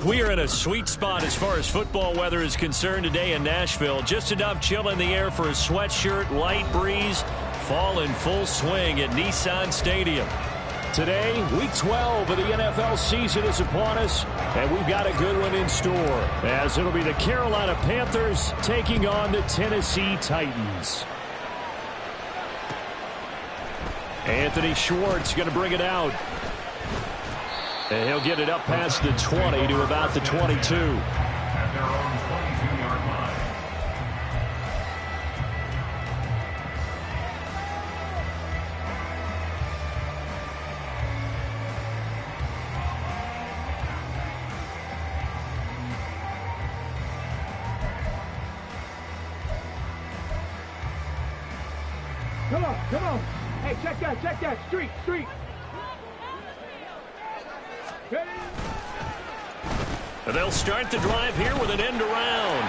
We are in a sweet spot as far as football weather is concerned today in Nashville. Just enough chill in the air for a sweatshirt, light breeze, fall in full swing at Nissan Stadium. Today, Week 12 of the NFL season is upon us, and we've got a good one in store, as it'll be the Carolina Panthers taking on the Tennessee Titans. Anthony Schwartz going to bring it out. And he'll get it up past the 20 to about the 22. At their own 22-yard line. Come on. Hey, check that. Street. And they'll start the drive here with an end around.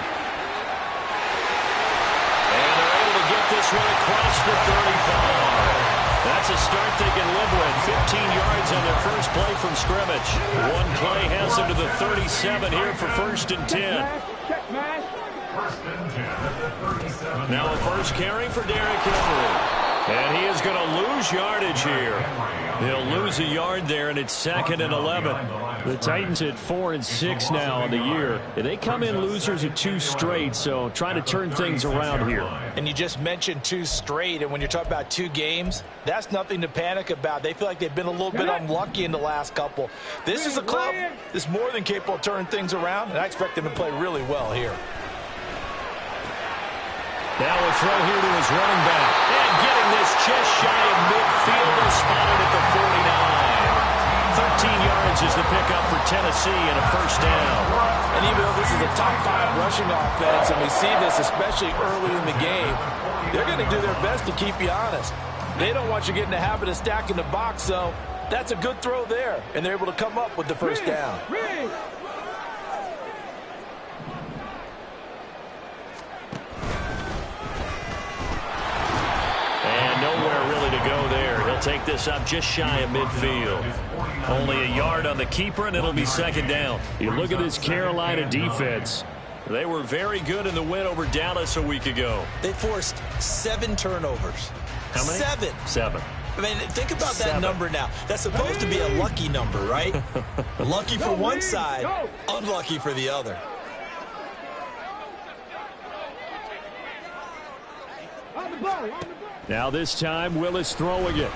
And they're able to get this one across the 35. That's a start they can live with. 15 yards on their first play from scrimmage. One play has them to the 37 here for 1st and 10. First and 10 at the 37. Now a first carry for Derrick Henry. And he is going to lose yardage here. He'll lose a yard there, and it's 2nd and 11. The Titans at 4-6 now on the year. They come in losers of 2 straight, so trying to turn things around here. And you just mentioned 2 straight, and when you're talking about 2 games, that's nothing to panic about. They feel like they've been a little bit unlucky in the last couple. This is a club that's more than capable of turning things around, and I expect them to play really well here. Now a throw here to his running back. And getting this just shy of midfield and spotted at the 49. 13 yards is the pickup for Tennessee and a first down. And even though this is a top 5 rushing offense, and we see this especially early in the game, they're going to do their best to keep you honest. They don't want you getting the habit of stacking the box, so that's a good throw there. And they're able to come up with the first down. Nowhere really to go there. He'll take this up just shy of midfield. Only a yard on the keeper, and it'll be 2nd down. You look at this Carolina defense. They were very good in the win over Dallas a week ago. They forced 7 turnovers. How many? 7. I mean, think about that number now. That's supposed to be a lucky number, right? Lucky for one side, unlucky for the other. Now this time, Willis throwing it.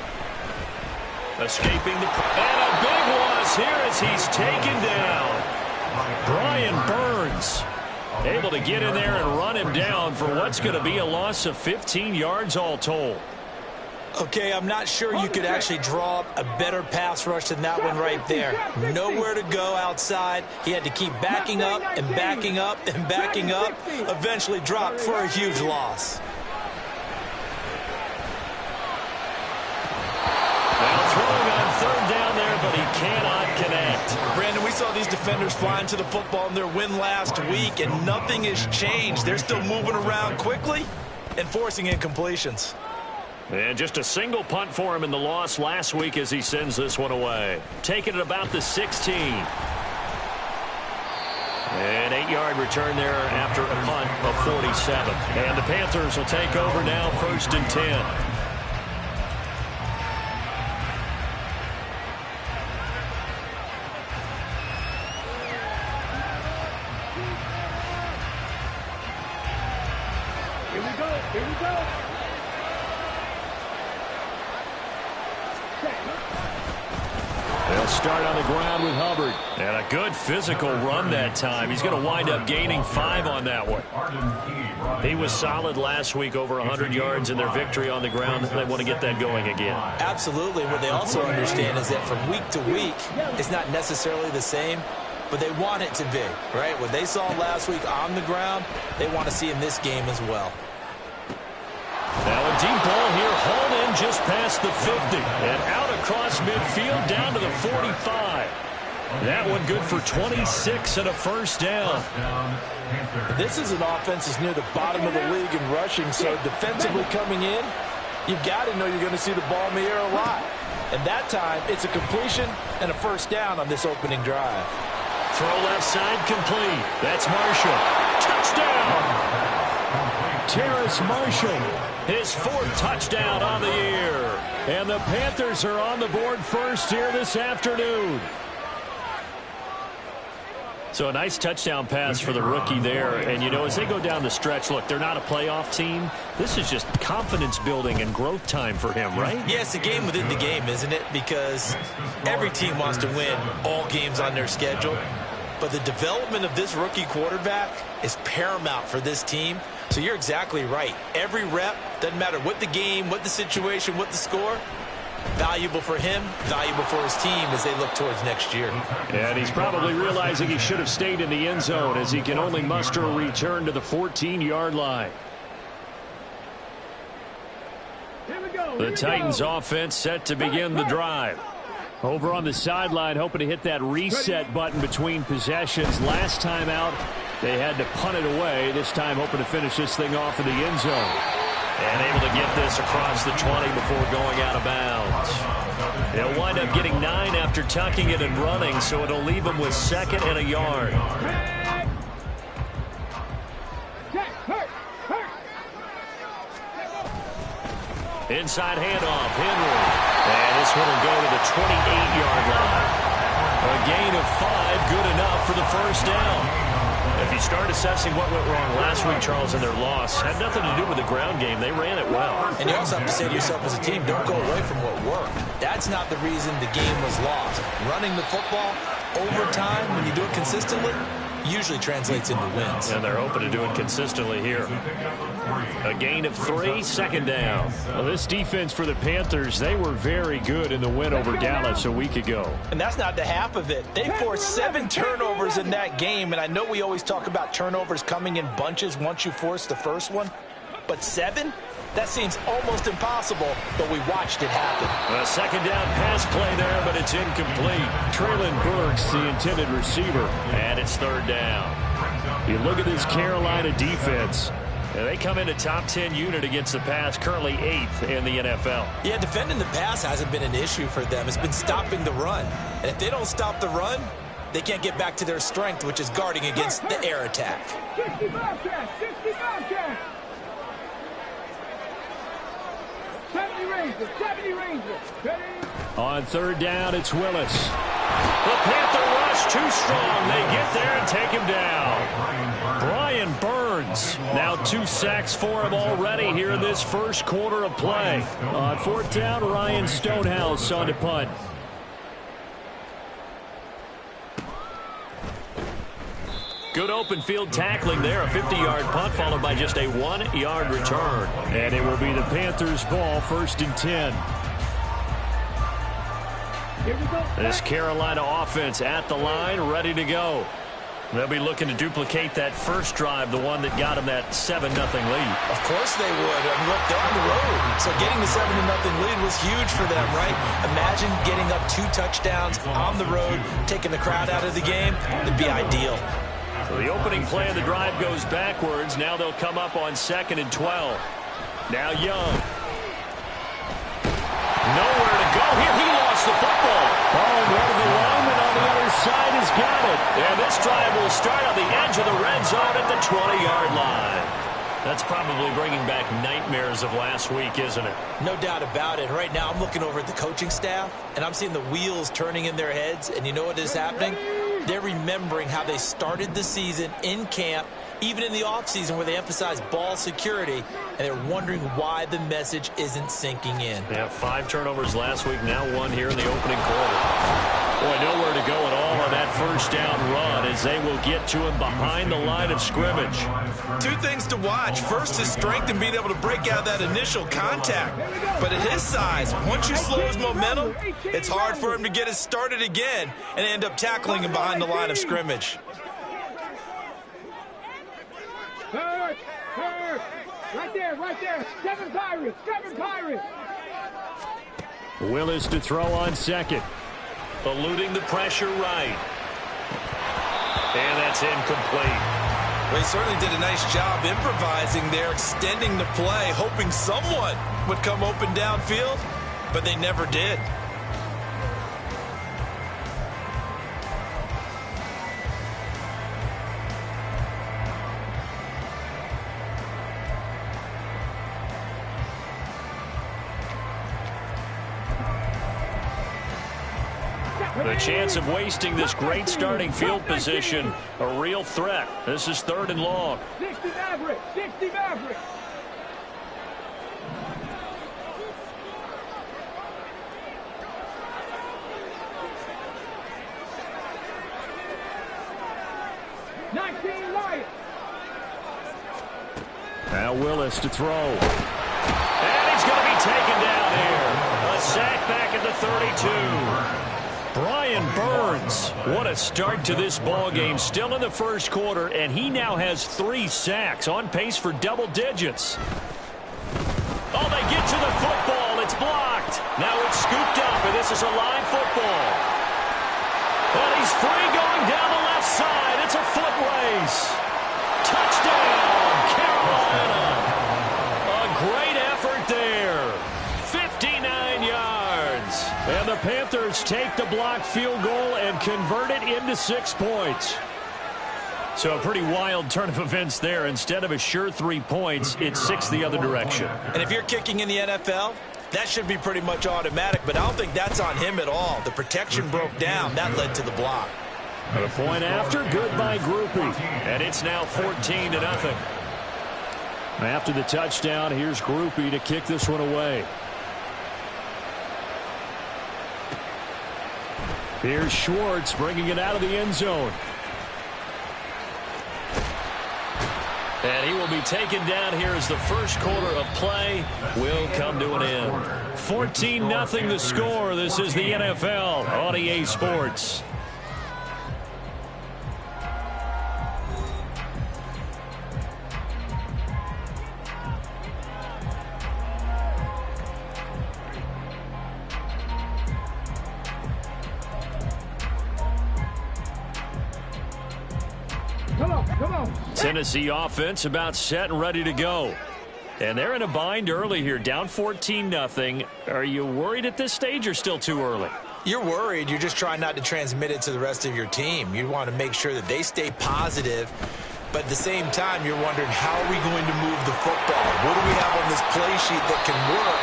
Escaping the... And a big loss here as he's taken down. Brian Burns able to get in there and run him down for what's going to be a loss of 15 yards all told. Okay, I'm not sure you could actually draw up a better pass rush than that one right there. Nowhere to go outside. He had to keep backing up and backing up and backing up. Eventually dropped for a huge loss. Throwing on 3rd down there, but he cannot connect. Brandon, we saw these defenders flying to the football in their win last week, and nothing has changed. They're still moving around quickly and forcing incompletions. And just a single punt for him in the loss last week as he sends this one away. Taking it about the 16. An 8-yard return there after a punt of 47. And the Panthers will take over now, 1st and 10. Here we go. They'll start on the ground with Hubbard. And a good physical run that time. He's going to wind up gaining 5 on that one. He was solid last week, over 100 yards in their victory on the ground. They want to get that going again. Absolutely. What they also understand is that from week to week, it's not necessarily the same, but they want it to be, right? What they saw last week on the ground, they want to see in this game as well. Now a deep ball here, hauled in just past the 50. And out across midfield down to the 45. That one good for 26 and a first down. This is an offense that's near the bottom of the league in rushing, so defensively coming in, you've got to know you're going to see the ball in the air a lot. And that time, it's a completion and a first down on this opening drive. Throw left side complete. That's Marshall. Touchdown! Terrace Marshall. His 4th touchdown on the year. And the Panthers are on the board first here this afternoon. So a nice touchdown pass for the rookie there. And, you know, as they go down the stretch, look, they're not a playoff team. This is just confidence building and growth time for him, right? Yeah, it's a game within the game, isn't it? Because every team wants to win all games on their schedule. But the development of this rookie quarterback is paramount for this team. So you're exactly right. Every rep, doesn't matter what the game, what the situation, what the score, valuable for him, valuable for his team as they look towards next year. And he's probably realizing he should have stayed in the end zone as he can only muster a return to the 14-yard line. The Titans offense set to begin the drive. Over on the sideline, hoping to hit that reset button between possessions. Last time out, they had to punt it away. This time hoping to finish this thing off in the end zone. And able to get this across the 20 before going out of bounds. They'll wind up getting 9 after tucking it and running, so it'll leave them with 2nd and a yard. Inside handoff, Henry. And this one will go to the 28-yard line. A gain of 5, good enough for the first down. If you start assessing what went wrong last week, Charles, in their loss, had nothing to do with the ground game. They ran it well. And you also have to say to yourself as a team, don't go away from what worked. That's not the reason the game was lost. Running the football over time, when you do it consistently, usually translates into wins. And they're hoping to do it consistently here. A gain of 3, 2nd down. Well, this defense for the Panthers, they were very good in the win over Dallas a week ago. And that's not the half of it. They forced 7 turnovers in that game, and I know we always talk about turnovers coming in bunches once you force the first one, but 7? That seems almost impossible, but we watched it happen. A 2nd down pass play there, but it's incomplete. Traylon Burks, the intended receiver. And it's 3rd down. You look at this Carolina defense. And they come into top 10 unit against the pass, currently 8th in the NFL. Yeah, defending the pass hasn't been an issue for them. It's been stopping the run. And if they don't stop the run, they can't get back to their strength, which is guarding against the air attack. 60 Bobcats, 60 Bobcats. 70 Rangers, 70 Rangers. Ready? On 3rd down, it's Willis. The Panther rush too strong. They get there and take him down. Brian Burns. Now 2 sacks for him already here in this first quarter of play. On 4th down, Ryan Stonehouse on to punt. Good open field tackling there. A 50-yard punt followed by just a 1-yard return. And it will be the Panthers' ball, 1st and 10. This Carolina offense at the line, ready to go. They'll be looking to duplicate that first drive, the one that got them that 7-0 lead. Of course they would. I mean, look, they're on the road. So getting the 7-0 lead was huge for them, right? Imagine getting up 2 touchdowns on the road, taking the crowd out of the game. It'd be ideal. So the opening play of the drive goes backwards. Now they'll come up on 2nd and 12. Now Young. Nowhere to go here. He lost the football. Oh, and one of the linemen on the other side has got it. And this drive will start on the edge of the red zone at the 20-yard line. That's probably bringing back nightmares of last week, isn't it? No doubt about it. Right now I'm looking over at the coaching staff, and I'm seeing the wheels turning in their heads. And you know what is happening? They're remembering how they started the season in camp, even in the offseason where they emphasized ball security, and they're wondering why the message isn't sinking in. They have 5 turnovers last week, now 1 here in the opening quarter. Boy, nowhere to go at all on that first down run as they will get to him behind the line of scrimmage. 2 things to watch. First, his strength and being able to break out that initial contact. But at his size, once you slow his momentum, it's hard for him to get it started again and end up tackling him behind the line of scrimmage. Hurt, hurt. Right there, right there. 7 Pirates, 7 Pirates. Willis to throw on 2nd. Eluding the pressure right. And that's incomplete. Well, he certainly did a nice job improvising there, extending the play, hoping someone would come open downfield, but they never did. The chance of wasting this great starting field position, a real threat. This is 3rd and long. 60 Maverick, 60 Maverick. Now Willis to throw. And he's going to be taken down here. A sack back at the 32. Brian Burns, what a start to this ball game. Still in the first quarter, and he now has 3 sacks, on pace for double digits. Oh, they get to the football. It's blocked. Now it's scooped up, and this is a live football. And he's free going down the left side. It's a foot race. Touchdown, Carolina. A great effort there. 59 yards. And the Panthers take the blocked field goal and convert it into 6 points. So a pretty wild turn of events there. Instead of a sure 3 points, it's 6 the other direction. And if you're kicking in the NFL, that should be pretty much automatic, but I don't think that's on him at all. The protection broke down. That led to the block. The point after, good by Groupie. And it's now 14-0. After the touchdown, here's Groupie to kick this one away. Here's Schwartz bringing it out of the end zone. And he will be taken down here as the first quarter of play will come to an end. 14-0 the score. This is the NFL on EA Sports. Come on. Tennessee offense about set and ready to go. And they're in a bind early here, down 14-0. Are you worried at this stage or still too early? You're worried. You're just trying not to transmit it to the rest of your team. You want to make sure that they stay positive. But at the same time, you're wondering, how are we going to move the football? What do we have on this play sheet that can work?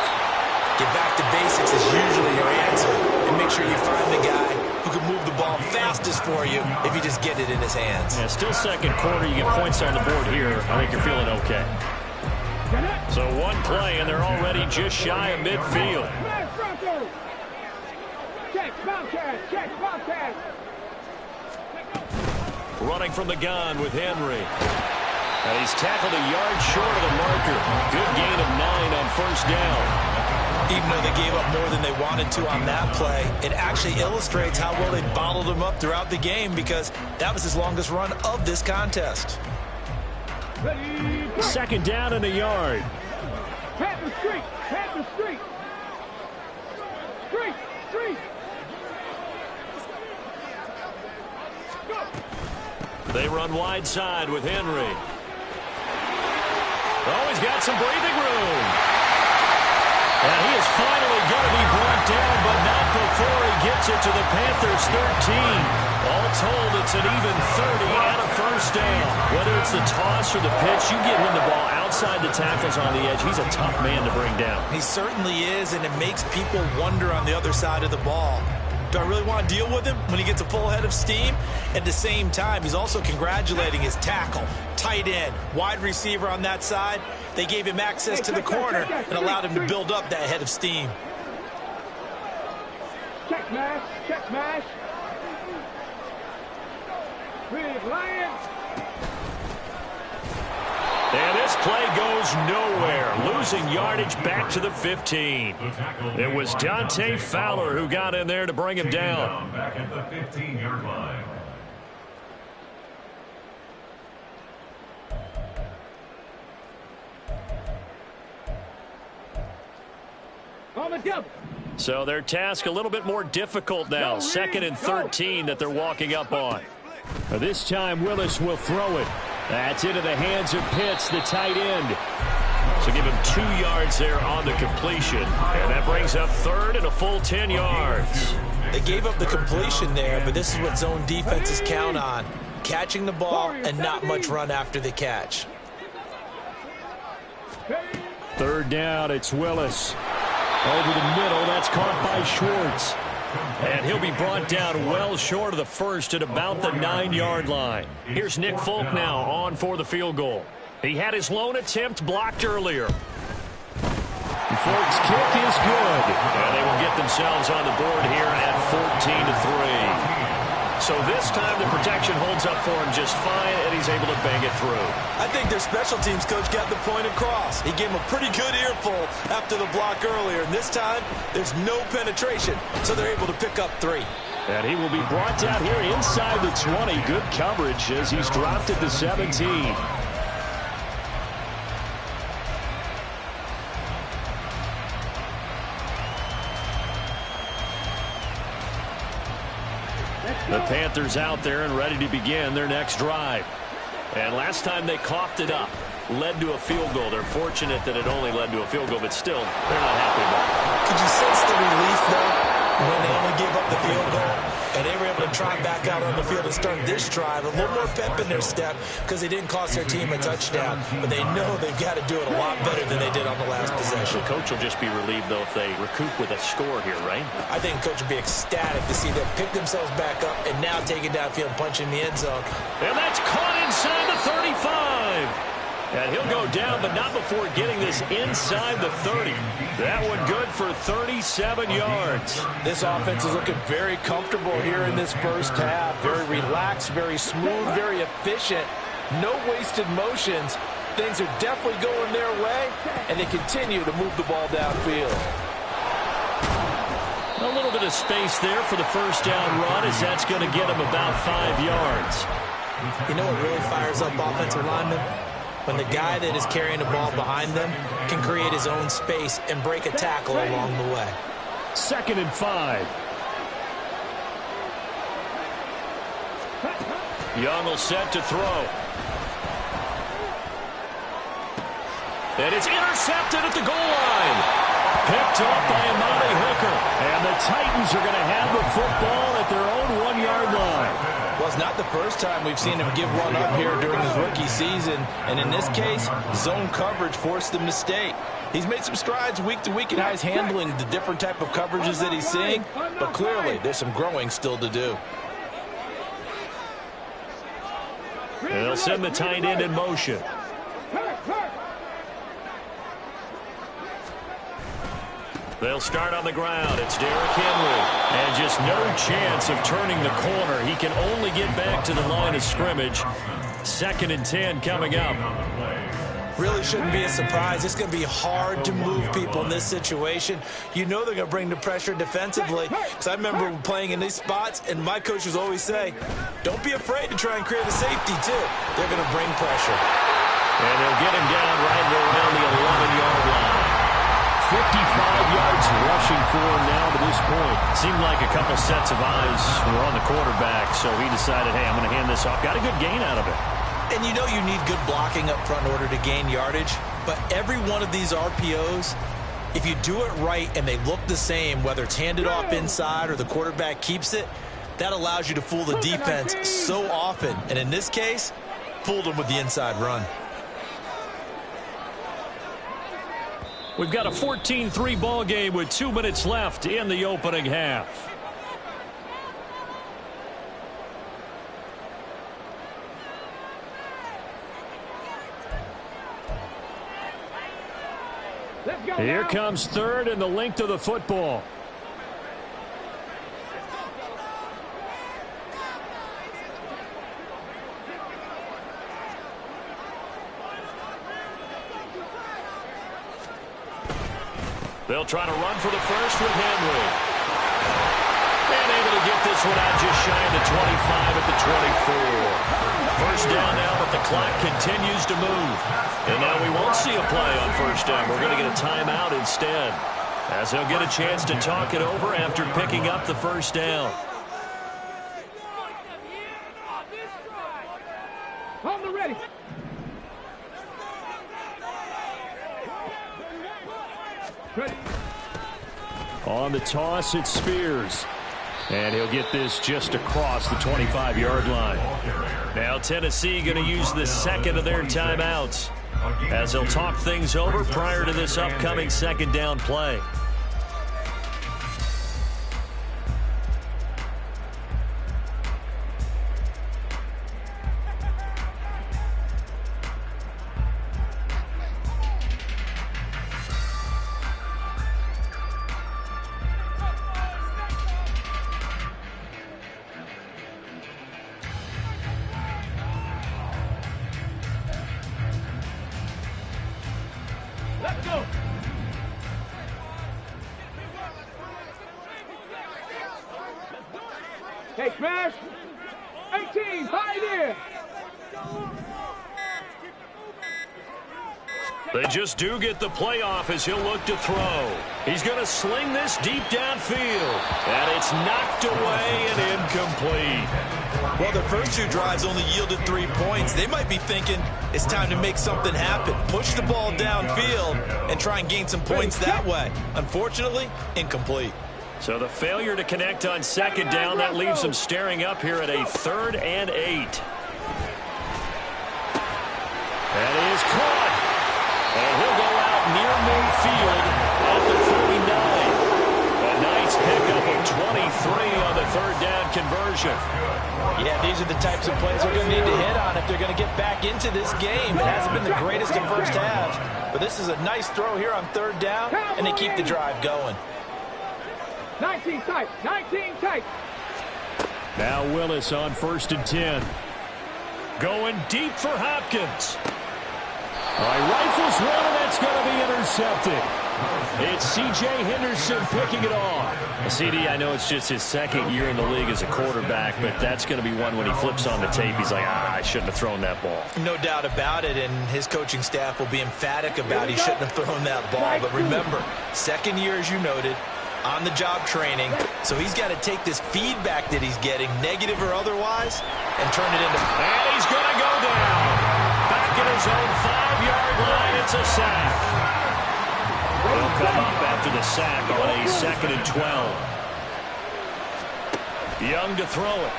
Get back to basics is usually your answer. And make sure you find the guy who can move the ball fastest for you if you just get it in his hands. Yeah, still second quarter. You get points on the board here. I think you're feeling okay. So one play, and they're already just shy of midfield. Running from the gun with Henry. And he's tackled a yard short of the marker. Good gain of 9 on first down. Even though they gave up more than they wanted to on that play, it actually illustrates how well they bottled him up throughout the game, because that was his longest run of this contest. Second down and a yard. Panther street. They run wide side with Henry. Oh, he's got some breathing room. And he is finally going to be brought down, but not before he gets it to the Panthers' 13. All told, it's an even 30 and a first down. Whether it's the toss or the pitch, you get him the ball outside the tackles on the edge. He's a tough man to bring down. He certainly is, and it makes people wonder on the other side of the ball. Do I really want to deal with him when he gets a full head of steam? At the same time, he's also congratulating his tackle, tight end, wide receiver on that side. They gave him access to the corner and allowed him to build up that head of steam. Check mash. Big Lions. And this play goes nowhere. Losing yardage back to the 15. It was Dante Fowler who got in there to bring him down. Back at the 15-yard line. On the double. So their task a little bit more difficult now. 2nd and 13 that they're walking up on. This time Willis will throw it. That's into the hands of Pitts, the tight end. So give him 2 yards there on the completion. And that brings up 3rd and a full 10 yards. They gave up the completion there, but this is what zone defenses count on. Catching the ball and not much run after the catch. 3rd down, it's Willis. Over the middle, that's caught by Schwartz. And he'll be brought down well short of the first at about the 9-yard line. Here's Nick Folk now on for the field goal. He had his lone attempt blocked earlier. Folk's kick is good. And they will get themselves on the board here at 14-3. So this time the protection holds up for him just fine, and he's able to bang it through. I think their special teams coach got the point across. He gave him a pretty good earful after the block earlier. And this time, there's no penetration, so they're able to pick up 3. And he will be brought down here inside the 20. Good coverage as he's dropped at the 17. The Panthers out there and ready to begin their next drive. And last time they coughed it up, led to a field goal. They're fortunate that it only led to a field goal, but still, they're not happy about it. Could you sense the relief, though, when they only gave up the field goal? And they were able to try back out on the field and start this drive. A little more pep in their step because they didn't cost their team a touchdown. But they know they've got to do it a lot better than they did on the last possession. The coach will just be relieved, though, if they recoup with a score here, right? I think the coach will be ecstatic to see them pick themselves back up and now take it downfield and punch in the end zone. And that's caught inside the 35. And he'll go down, but not before getting this inside the 30. That one good for 37 yards. This offense is looking very comfortable here in this first half. Very relaxed, very smooth, very efficient. No wasted motions. Things are definitely going their way, and they continue to move the ball downfield. A little bit of space there for the first down run, as that's going to get them about 5 yards. You know what really fires up offensive linemen? When the guy that is carrying the ball behind them can create his own space and break a tackle along the way. 2nd and 5. Young will set to throw. And it's intercepted at the goal line. Picked off by Amani Hooker. And the Titans are going to have the football at their own 1-yard line. Well, it's not the first time we've seen him give one up here during his rookie season. And in this case, zone coverage forced the mistake. He's made some strides week to week in how he's handling the different type of coverages that he's seeing. But clearly, there's some growing still to do. They'll send the tight end in motion. They'll start on the ground. It's Derrick Henry. And just no chance of turning the corner. He can only get back to the line of scrimmage. 2nd and 10 coming up. Really shouldn't be a surprise. It's going to be hard to move people in this situation. You know they're going to bring the pressure defensively. Because I remember playing in these spots, and my coaches always say, don't be afraid to try and create a safety, too. They're going to bring pressure. And they'll get him down right around the 11-yard line. 55 yards rushing for him now to this point. Seemed like a couple sets of eyes were on the quarterback, so he decided, hey, I'm going to hand this off. Got a good gain out of it. And you know you need good blocking up front in order to gain yardage. But every one of these RPOs, if you do it right and they look the same, whether it's handed off inside or the quarterback keeps it, that allows you to fool the defense so often. And in this case, fooled them with the inside run. We've got a 14-3 ball game with 2 minutes left in the opening half. Here comes 3rd and the length of the football. They'll try to run for the first with Henry. And able to get this one out just shy of the 25 at the 24. First down now, but the clock continues to move. And now we won't see a play on first down. We're going to get a timeout instead, as they'll get a chance to talk it over after picking up the first down. On the ready. On the toss, it's Spears. And he'll get this just across the 25-yard line. Now Tennessee going to use the second of their timeouts, as they'll talk things over prior to this upcoming second down play. Hey, smash. 18, high there. They just do get the playoff as he'll look to throw. He's going to sling this deep downfield. And it's knocked away and incomplete. Well, their first 2 drives only yielded 3 points. They might be thinking it's time to make something happen. Push the ball downfield and try and gain some points that way. Unfortunately, incomplete. So the failure to connect on second down, that leaves them staring up here at a 3rd and 8. That is caught. And he'll go out near midfield at the 39. A nice pickup of 23 on the 3rd down conversion. Yeah, these are the types of plays they're going to need to hit on if they're going to get back into this game. It hasn't been the greatest in first halves, but this is a nice throw here on 3rd down, and they keep the drive going. 19 tight, 19 tight. Now Willis on 1st and 10. Going deep for Hopkins. All right, rifles one, and that's going to be intercepted. It's C.J. Henderson picking it off. CD, I know it's just his 2nd year in the league as a quarterback, but that's going to be one when he flips on the tape, he's like, I shouldn't have thrown that ball. No doubt about it, and his coaching staff will be emphatic about he shouldn't have thrown that ball. But remember, 2nd year, as you noted, on-the-job training, so he's got to take this feedback that he's getting, negative or otherwise, and turn it into... And he's going to go down. Back at his own 5-yard line, it's a sack. He'll come up after the sack on a 2nd and 12. Young to throw it.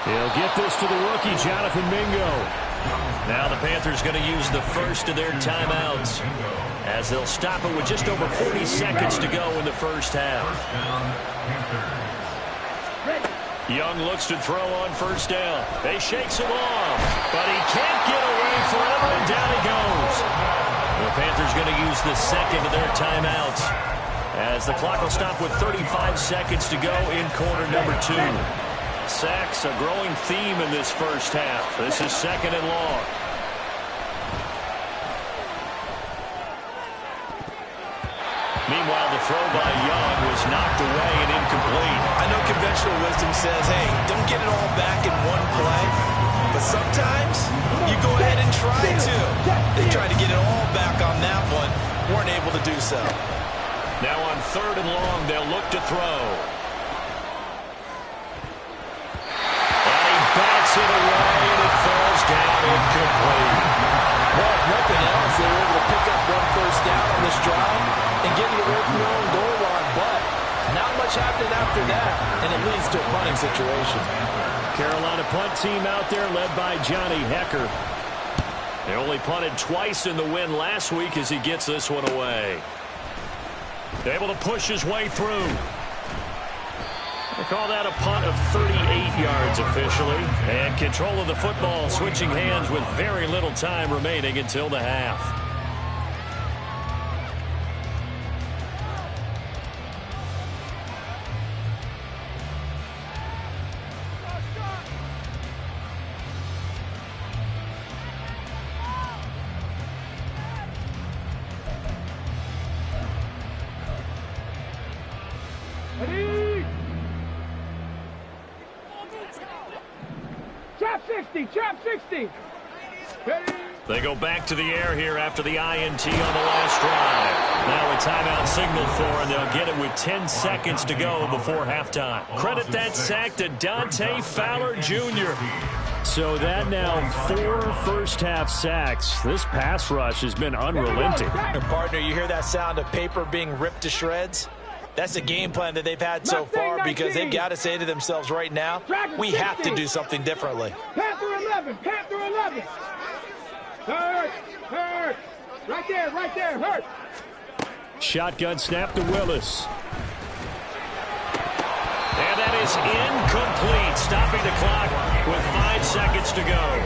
He'll get this to the rookie, Jonathan Mingo. Now the Panthers going to use the first of their timeouts as they'll stop it with just over 40 seconds to go in the first half. Young looks to throw on 1st down. They shakes him off, but he can't get away forever, and down he goes. The Panthers going to use the 2nd of their timeouts as the clock will stop with 35 seconds to go in quarter number 2. Sacks, a growing theme in this first half. This is 2nd and long. Meanwhile, the throw by Young was knocked away and incomplete. I know conventional wisdom says, hey, don't get it all back in one play. But sometimes you go ahead and try to. They tried to get it all back on that one. Weren't able to do so. Now on 3rd and long, they'll look to throw. And he bats it away, and it falls down incomplete. Well, if nothing else, they were able to pick up 1 first down on this drive and get it away from their own goal line. But not much happening after that, and it leads to a punting situation. Carolina punt team out there led by Johnny Hecker. They only punted twice in the win last week as he gets this one away. Able to push his way through. They call that a punt of 38 yards officially. And control of the football switching hands with very little time remaining until the half. Trap 60. They go back to the air here after the INT on the last drive. Now a timeout signal for, and they'll get it with 10 seconds to go before halftime. Credit that sack to Dante Fowler Jr. So that now 4 first-half sacks. This pass rush has been unrelenting. And partner, you hear that sound of paper being ripped to shreds? That's a game plan that they've had so far because they've got to say to themselves right now, we have to do something differently. Panther 11, Panther 11. Hurt. Right there, hurt. Shotgun snap to Willis. And that is incomplete, stopping the clock with 5 seconds to go.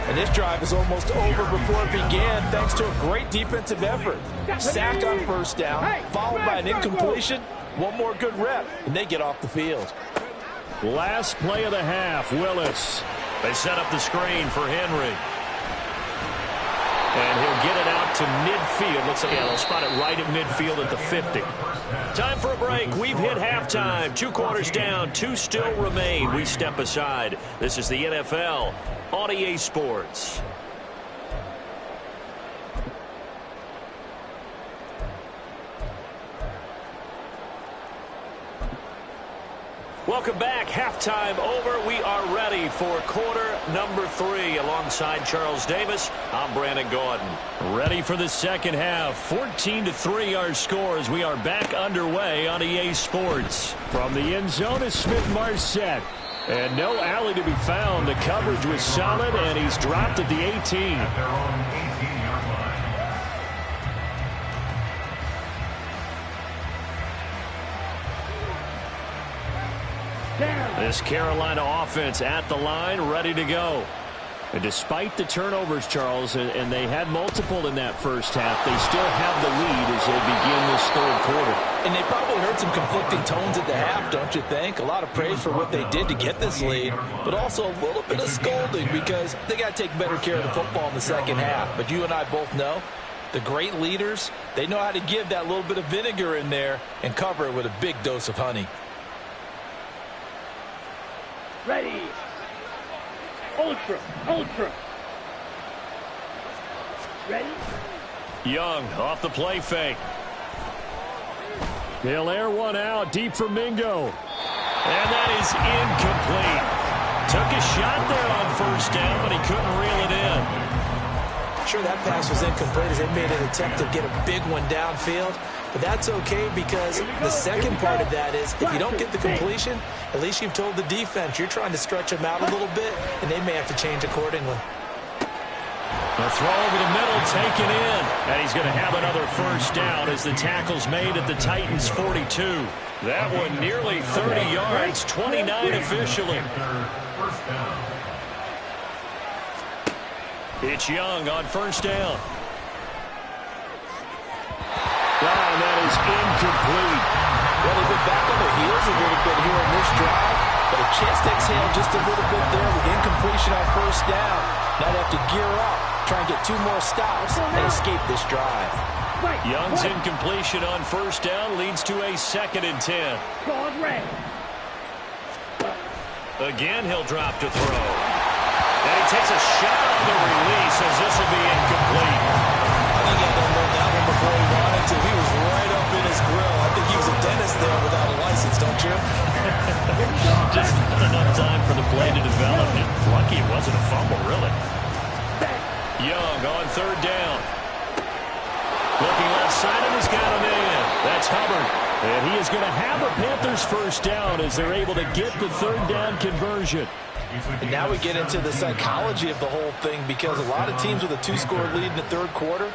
And this drive is almost over before it began thanks to a great defensive effort. Sack on first down, followed by an incompletion. One more good rep, and they get off the field. Last play of the half, Willis. They set up the screen for Henry. And he'll get it out to midfield. Looks like they'll spot it right at midfield at the 50. Time for a break. We've hit halftime. 2 quarters down. 2 still remain. We step aside. This is the NFL on EA Sports. Welcome back. Halftime over. We are ready for quarter number 3. Alongside Charles Davis, I'm Brandon Gaudin. Ready for the second half. 14-3 our score as we are back underway on EA Sports. From the end zone is Smith-Marset. And no alley to be found. The coverage was solid, and he's dropped at the 18. At their own 18-yard line. This Carolina offense at the line, ready to go. And despite the turnovers, Charles, and they had multiple in that first half, they still have the lead as they begin this third quarter. And they probably heard some conflicting tones at the half, don't you think? A lot of praise for what they did to get this lead, but also a little bit of scolding because they got to take better care of the football in the second half. But you and I both know the great leaders, they know how to give that little bit of vinegar in there and cover it with a big dose of honey. Ready. Ultra. Ready. Young off the play fake. He'll air one out deep for Mingo. And that is incomplete. Took a shot there on first down, but he couldn't reel it in. Sure, that pass was incomplete as they made an attempt to get a big one downfield. But that's okay because the second part of that is if you don't get the completion, at least you've told the defense you're trying to stretch them out a little bit, and they may have to change accordingly. The throw over the middle taken in. And he's going to have another first down as the tackle's made at the Titans' 42. That one nearly 30 yards, 29 officially. First down. It's Young on first down. And that is incomplete. Well, they've been back on their heels a little bit here in this drive, but a chance to exhale just a little bit there with incompletion on first down. Now they have to gear up, try and get 2 more stops and escape this drive. Young's incompletion on first down leads to a 2nd and 10. Called red. Again, he'll drop to throw. And he takes a shot on the release as this will be incomplete. I think he had to unload that one before he wanted to. He was right up in his grill. I think he was a dentist there without a license, don't you? Just not enough time for the play to develop. Lucky it wasn't a fumble, really. Young on third down. Looking left side, and he's got him in. That's Hubbard. And he is going to have a Panthers first down as they're able to get the third down conversion. And now we get into the psychology of the whole thing because a lot of teams with a 2-score lead in the third quarter,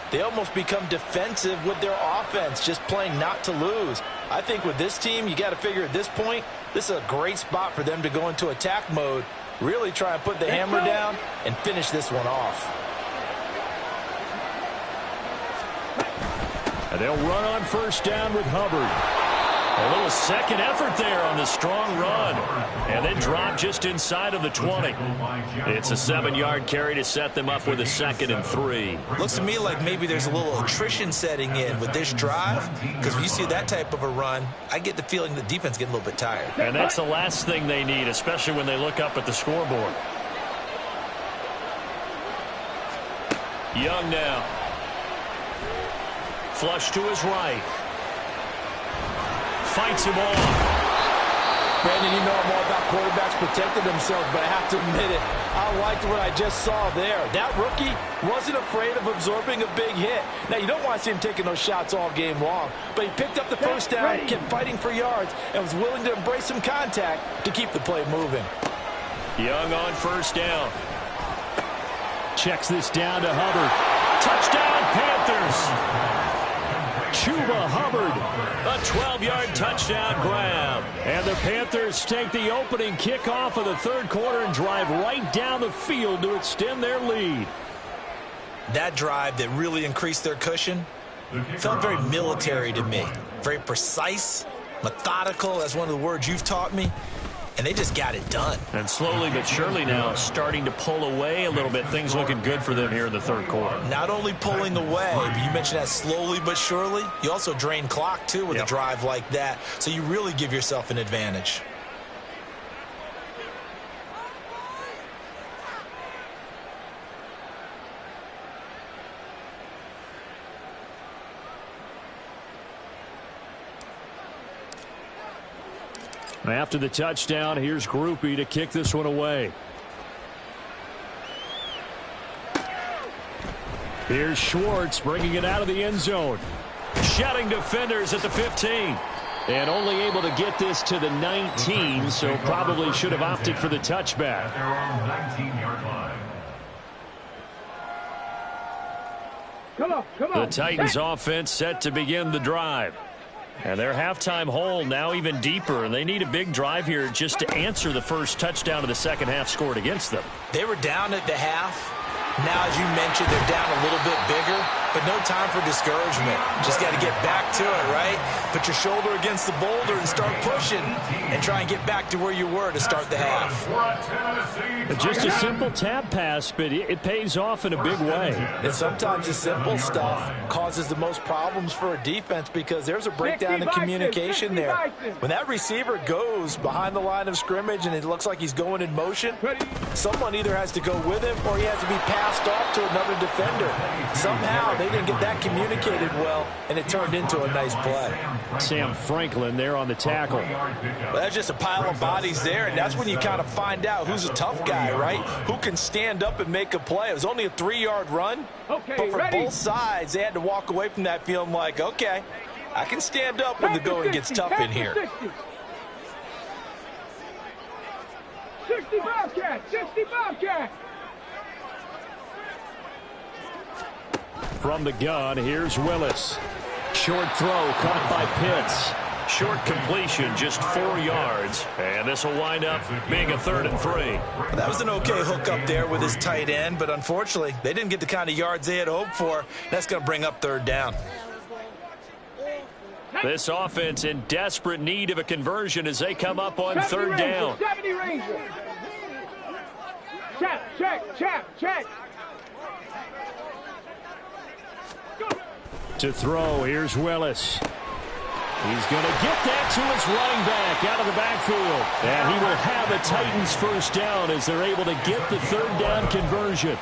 they almost become defensive with their offense, just playing not to lose. I think with this team, you got to figure at this point, this is a great spot for them to go into attack mode, really try and put the hammer down and finish this one off. And they'll run on first down with Hubbard. A little second effort there on the strong run. And then drop just inside of the 20. It's a 7-yard carry to set them up with a 2nd and 3. Looks to me like maybe there's a little attrition setting in with this drive because when you see that type of a run, I get the feeling the defense getting a little bit tired. And that's the last thing they need, especially when they look up at the scoreboard. Young now. Flush to his right. Fights him off. Brandon, you know I'm all about quarterbacks protecting themselves, but I have to admit it, I liked what I just saw there. That rookie wasn't afraid of absorbing a big hit. Now, you don't want to see him taking those shots all game long, but he picked up the first down, kept fighting for yards, and was willing to embrace some contact to keep the play moving. Young on first down. Checks this down to Hubbard. Touchdown, Panthers. Chuba Hubbard. A 12-yard touchdown grab. And the Panthers take the opening kickoff of the third quarter and drive right down the field to extend their lead. That drive that really increased their cushion felt very military to me. Very precise, methodical, that's one of the words you've taught me. and they just got it done. And slowly but surely now starting to pull away a little bit. Things looking good for them here in the third quarter. Not only pulling away, but you mentioned that slowly but surely. You also drain clock, too, with a drive like that. So you really give yourself an advantage. After the touchdown, here's Groupie to kick this one away. Here's Schwartz bringing it out of the end zone. Shouting defenders at the 15. And only able to get this to the 19, so probably should have opted for the touchback. They're on 19-yard line. Come on. The Titans offense set to begin the drive. And their halftime hole now even deeper, and they need a big drive here just to answer the first touchdown of the second half scored against them. They were down at the half. Now, as you mentioned, they're down a little bit bigger, but no time for discouragement. Just got to get back to it, right? Put your shoulder against the boulder and start pushing and try and get back to where you were to start the half. Just a simple tap pass, but it pays off in a big way. And sometimes the simple stuff causes the most problems for a defense because there's a breakdown in communication there. When that receiver goes behind the line of scrimmage and it looks like he's going in motion, someone either has to go with him or he has to be passed off to another defender. Somehow they didn't get that communicated well, and it turned into a nice play. Sam Franklin there on the tackle. Well, that's just a pile of bodies there, and that's when you kind of find out who's a tough guy, right? Who can stand up and make a play. It was only a 3-yard run, but for both sides, they had to walk away from that feeling like, okay, I can stand up when the going gets tough in here. 60 Bobcat. From the gun, here's Willis. Short throw caught by Pitts. Short completion, just 4 yards. And this will wind up being a 3rd and 3. That was an okay hook up there with his tight end, but unfortunately, they didn't get the kind of yards they had hoped for. That's going to bring up 3rd down. This offense in desperate need of a conversion as they come up on 3rd down. 70 Ranger. Check. To throw, here's Willis. He's going to get that to his running back out of the backfield. And he will have a Titans first down as they're able to get the 3rd down conversion.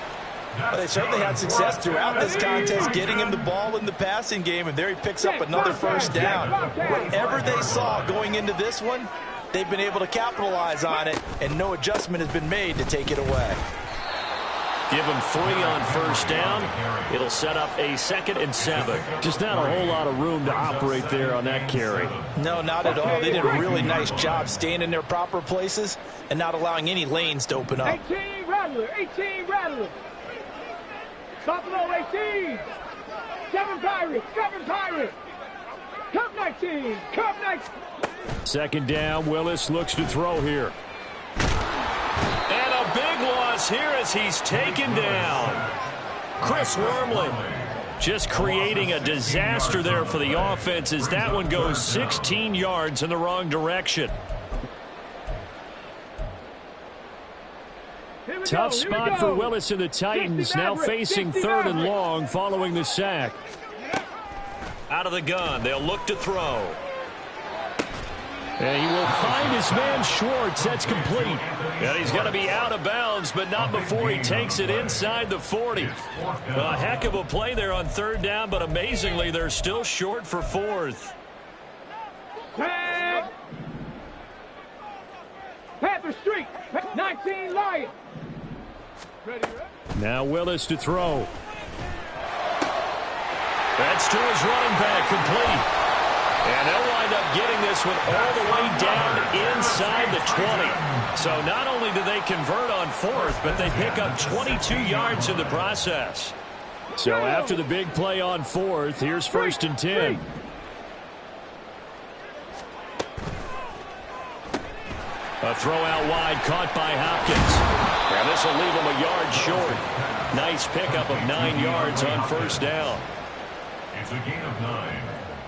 Well, they certainly had success throughout this contest getting him the ball in the passing game, and there he picks up another first down. Whatever they saw going into this one, they've been able to capitalize on it, and no adjustment has been made to take it away. Give him 3 on first down. It'll set up a 2nd and 7. Just not a whole lot of room to operate there on that carry. No, not at all. They did a really nice job staying in their proper places and not allowing any lanes to open up. 18 Rattler. Buffalo 18. 7 Pirates. Cup 19. 2nd down, Willis looks to throw here. And a big loss here as he's taken down. Chris Wormley just creating a disaster there for the offense as that one goes 16 yards in the wrong direction. Tough spot for Willis and the Titans, now facing 3rd and long following the sack. Out of the gun, they'll look to throw. And he will find his man Schwartz. That's complete. And he's going to be out of bounds, but not before he takes it inside the 40. A heck of a play there on 3rd down, but amazingly, they're still short for 4th. Panther Street. 19 Lions. Now Willis to throw. That's to his running back, complete. And they'll wind up getting this one all the way down inside the 20. So not only do they convert on 4th, but they pick up 22 yards in the process. So after the big play on 4th, here's 1st and 10. A throw out wide caught by Hopkins. And this will leave him a yard short. Nice pickup of 9 yards on 1st down. It's a gain of 9.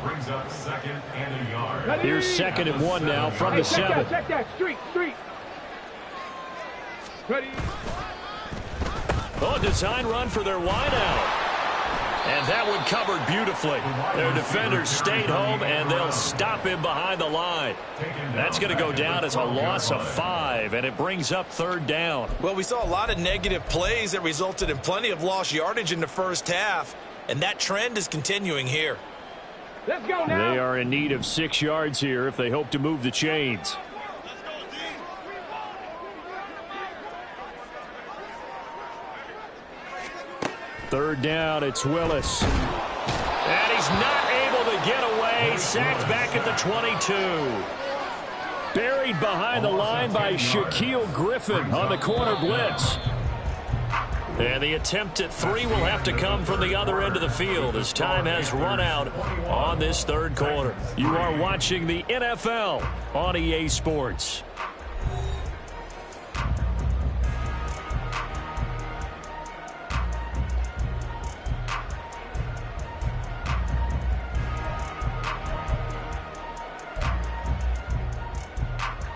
Brings up 2nd and a yard. Here's 2nd and 1 now from the 7. Check that. Street. Ready. Oh, design run for their wideout. And that one covered beautifully. Their defenders stayed home, and they'll stop him behind the line. That's going to go down as a loss of 5, and it brings up 3rd down. Well, we saw a lot of negative plays that resulted in plenty of lost yardage in the first half, and that trend is continuing here. Let's go now. They are in need of 6 yards here if they hope to move the chains. Third down, it's Willis. And he's not able to get away. Sacked back at the 22. Buried behind the line by Shaquille Griffin on the corner blitz. And the attempt at 3 will have to come from the other end of the field as time has run out on this 3rd quarter. You are watching the NFL on EA Sports.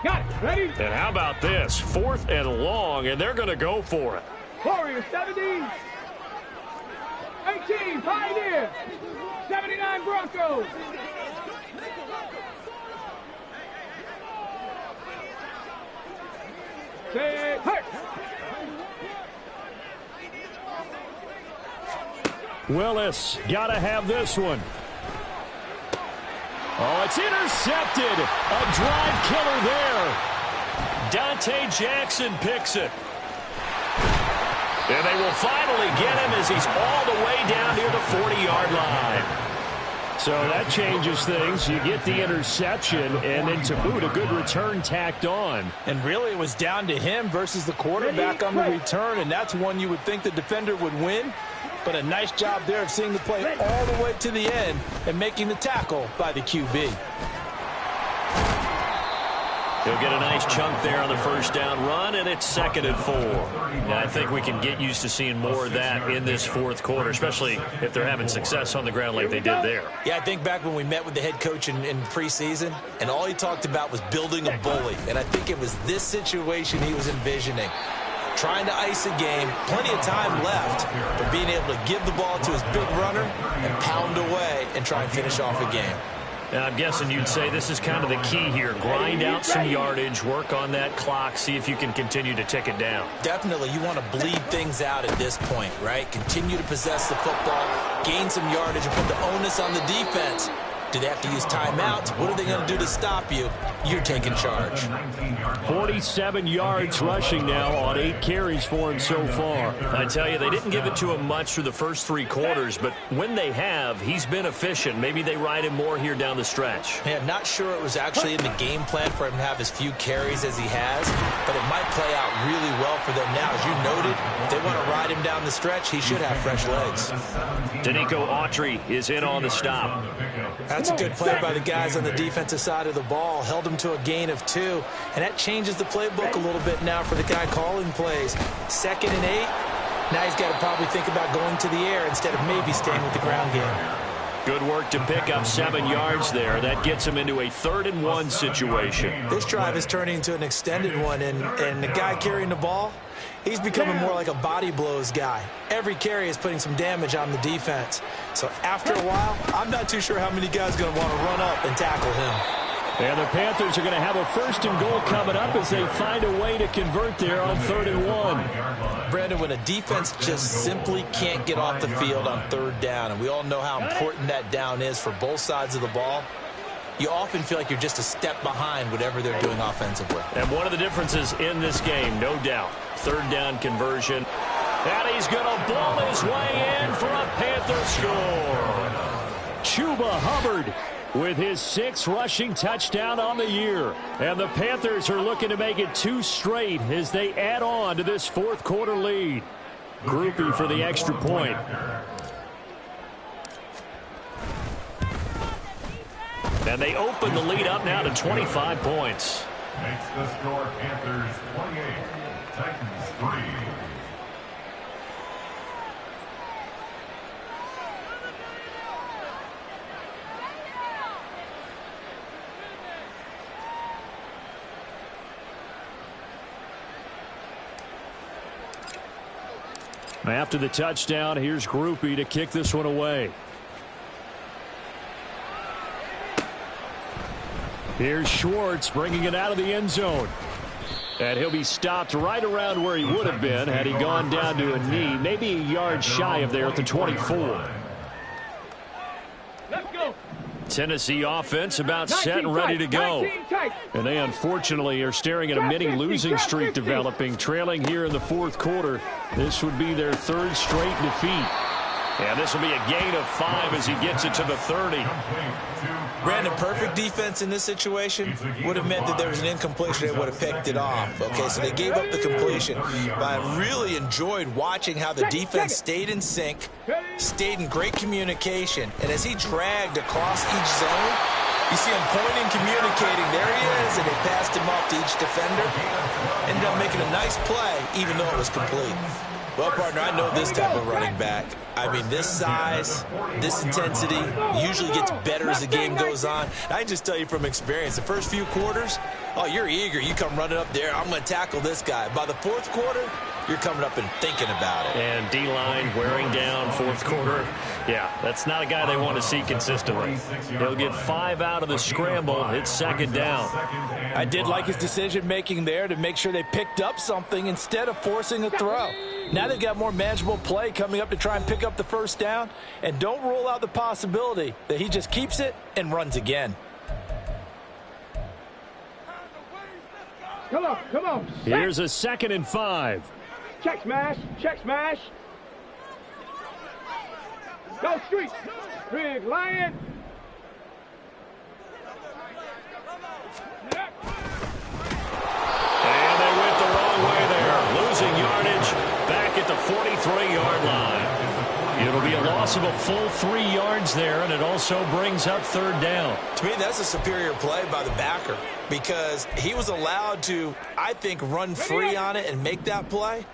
Got it. Ready? And how about this? 4th and long, and they're going to go for it. Warriors 70. 18 Pioneer. 79 Broncos. Say hurt. Willis, got to have this one. Oh, it's intercepted. A drive killer there. Dante Jackson picks it. And they will finally get him as he's all the way down near the 40-yard line. So that changes things. You get the interception, and then to boot, a good return tacked on. And really, it was down to him versus the quarterback on the return, and that's one you would think the defender would win. But a nice job there of seeing the play all the way to the end and making the tackle by the QB. He'll get a nice chunk there on the first down run, and it's 2nd and 4. Now, I think we can get used to seeing more of that in this 4th quarter, especially if they're having success on the ground like they did there. Yeah, I think back when we met with the head coach in preseason, and all he talked about was building a bully. And I think it was this situation he was envisioning. Trying to ice a game, plenty of time left, but being able to give the ball to his big runner and pound away and try and finish off a game. And I'm guessing you'd say this is kind of the key here. Grind out some yardage, work on that clock, see if you can continue to tick it down. Definitely, you want to bleed things out at this point, right? Continue to possess the football, gain some yardage, and put the onus on the defense. Do they have to use timeouts? What are they going to do to stop you? You're taking charge. 47 yards rushing now on 8 carries for him so far. I tell you, they didn't give it to him much through the first 3 quarters, but when they have, he's been efficient. Maybe they ride him more here down the stretch. Yeah, not sure it was actually in the game plan for him to have as few carries as he has, but it might play out really well for them now. As you noted, if they want to ride him down the stretch, he should have fresh legs. Danico Autry is in on the stop. That's a good play by the guys on the defensive side of the ball. Held him to a gain of 2, and that changes the playbook a little bit now for the guy calling plays. 2nd and 8. Now he's got to probably think about going to the air instead of maybe staying with the ground game. Good work to pick up 7 yards there. That gets him into a 3rd and 1 situation. This drive is turning into an extended one, and the guy carrying the ball, he's becoming more like a body blows guy. Every carry is putting some damage on the defense. So after a while, I'm not too sure how many guys are going to want to run up and tackle him. And the Panthers are going to have a 1st and goal coming up as they find a way to convert there on 3rd and 1. Brandon, when a defense just simply can't get off the field on 3rd down, and we all know how important that down is for both sides of the ball, you often feel like you're just a step behind whatever they're doing offensively. And one of the differences in this game, no doubt, 3rd down conversion. And he's going to ball his way in for a Panther score. Chuba Hubbard with his 6th rushing touchdown on the year. And the Panthers are looking to make it 2 straight as they add on to this 4th quarter lead. Groupie for the extra point. And they open the lead up now to 25 points. Makes the score Panthers 28, Titans 3. After the touchdown, here's Groupie to kick this one away. Here's Schwartz bringing it out of the end zone. And he'll be stopped right around where he would have been had he gone down to a knee, maybe a yard shy of there at the 24. Let's go. Tennessee offense about set and ready to go. And they unfortunately are staring at a mini losing streak developing, trailing here in the fourth quarter. This would be their third straight defeat. And this will be a gain of 5 as he gets it to the 30. Brandon, perfect defense in this situation would have meant that there was an incompletion. They would have picked it off. Okay, so they gave up the completion. But I really enjoyed watching how the defense stayed in sync, stayed in great communication. And as he dragged across each zone, you see him pointing, communicating. There he is, and they passed him off to each defender. Ended up making a nice play, even though it was complete. Well, partner, I know this type of running back. I mean, this size, this intensity usually gets better as the game goes on. I can just tell you from experience, the first few quarters, oh, you're eager. You come running up there, I'm going to tackle this guy. By the fourth quarter, you're coming up and thinking about it. And D-line wearing down fourth quarter. Yeah, that's not a guy they want to see consistently. He'll get 5 out of the scramble. It's second down. I did like his decision-making there to make sure they picked up something instead of forcing a throw. Now they've got more manageable play coming up to try and pick up the first down. And don't rule out the possibility that he just keeps it and runs again. Come on, come on. Here's a 2nd and 5. Check smash, check smash. Go street. Big Lion. And they went the wrong way there. Losing yardage back at the 43-yard line. It'll be a loss of a full 3 yards there, and it also brings up third down. To me, that's a superior play by the backer because he was allowed to, I think, run free on it and make that play.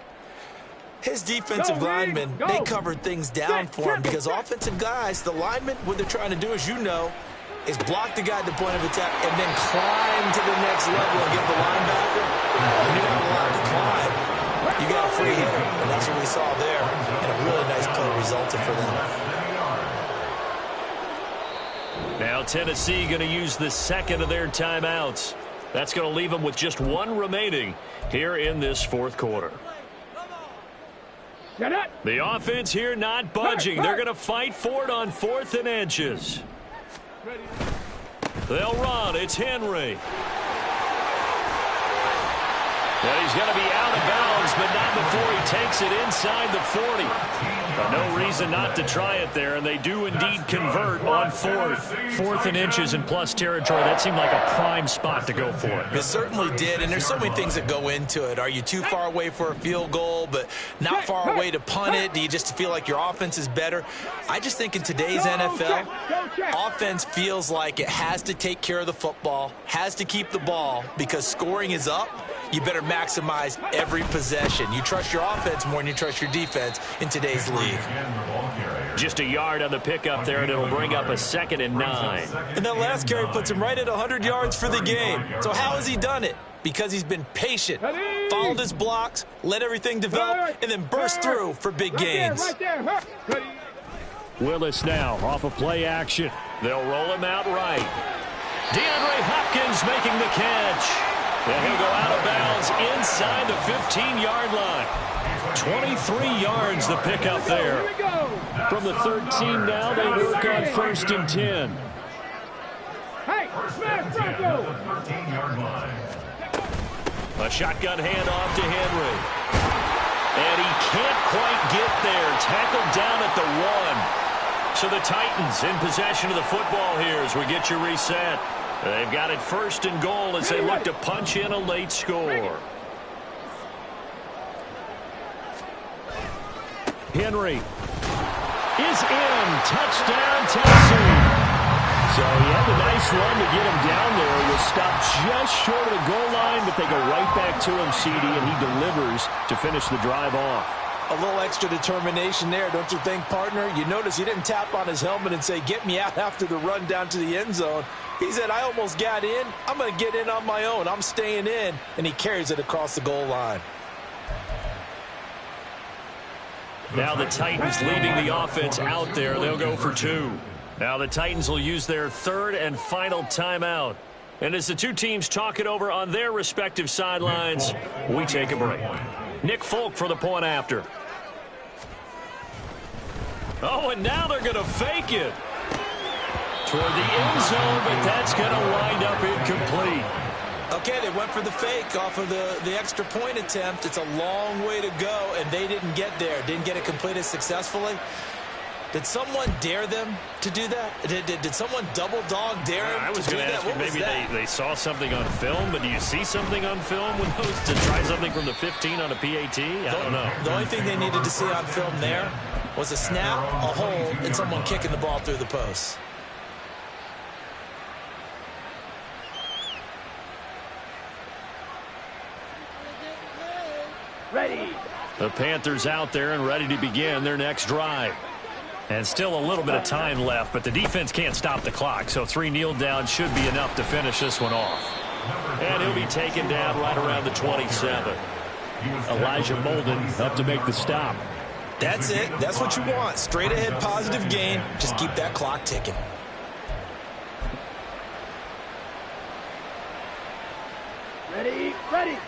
His defensive linemen, they covered things down for him because offensive guys, the linemen, what they're trying to do, as you know, is block the guy at the point of attack and then climb to the next level and give the linebacker. When you're not allowed to climb, you got a free hit, and that's what we saw there. And a really nice play resulted for them. Now Tennessee going to use the second of their timeouts. That's going to leave them with just 1 remaining here in this fourth quarter. The offense here not budging. They're going to fight for it on 4th and inches. They'll run. It's Henry. And he's going to be out of bounds, but not before he takes it inside the 40. No reason not to try it there, and they do indeed convert on 4th and inches in plus territory. That seemed like a prime spot to go for it. It certainly did, and there's so many things that go into it. Are you too far away for a field goal, but not far away to punt it? Do you just feel like your offense is better? I just think in today's NFL, offense feels like it has to take care of the football, has to keep the ball, because scoring is up. You better maximize every possession. You trust your offense more than you trust your defense in today's league. Just a yard on the pickup there, and it'll bring up a 2nd and 9. And that last carry puts him right at 100 yards for the game. So how has he done it? Because he's been patient, followed his blocks, let everything develop, and then burst through for big gains. Willis now off of play action. They'll roll him out right. DeAndre Hopkins making the catch. And he'll go out of bounds inside the 15-yard line. 23 yards the pickup there. From the 13 now, they work on 1st and 10. Hey, smash Bronco! A shotgun handoff to Henry. And he can't quite get there. Tackled down at the 1. So the Titans in possession of the football here as we get your reset. They've got it 1st and goal as they look to punch in a late score. Henry is in. Touchdown, Tennessee. So he had a nice run to get him down there. He was stopped just short of the goal line, but they go right back to him, CD, and he delivers to finish the drive off. A little extra determination there, don't you think, partner? You notice he didn't tap on his helmet and say, get me out after the run down to the end zone. He said, I almost got in. I'm going to get in on my own. I'm staying in. And he carries it across the goal line. Now the Titans leaving the offense out there. They'll go for 2. Now the Titans will use their third and final timeout. And as the two teams talk it over on their respective sidelines, we take a break. Nick Folk for the point after. Oh, and now they're going to fake it toward the end zone, but that's going to wind up incomplete. Okay, they went for the fake off of the extra point attempt. It's a long way to go, and they didn't get there. Didn't get it completed successfully. Did someone dare them to do that? Did someone double dog dare them? I was going to ask you, maybe they saw something on film, but do you see something on film with those to try something from the 15 on a PAT? I don't know. The only thing they needed to see on film there was a snap, a hold, and someone kicking the ball through the post. Ready. The Panthers out there and ready to begin their next drive. And still a little bit of time left, but the defense can't stop the clock, so 3 kneel downs should be enough to finish this one off. And he'll be taken down right around the 27. Elijah Molden up to make the stop. That's it. That's what you want. Straight ahead positive gain. Just keep that clock ticking. Ready. Ready.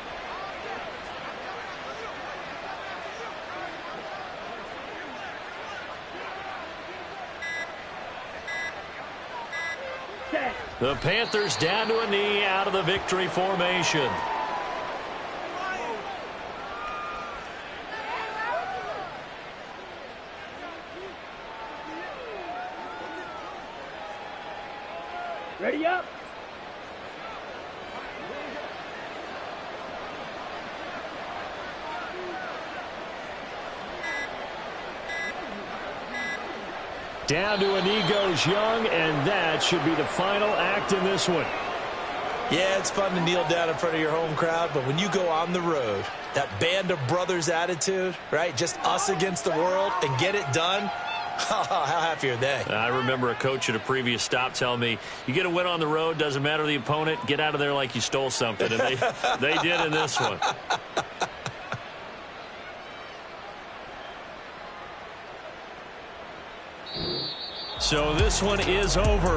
The Panthers down to a knee out of the victory formation. Ready up. Down to a knee goes Young, and that should be the final act in this one. Yeah, it's fun to kneel down in front of your home crowd, but when you go on the road, that band of brothers attitude, right, just us against the world, and get it done, how happy are they? I remember a coach at a previous stop telling me, you get a win on the road, doesn't matter the opponent, get out of there like you stole something, and they did in this one. So this one is over.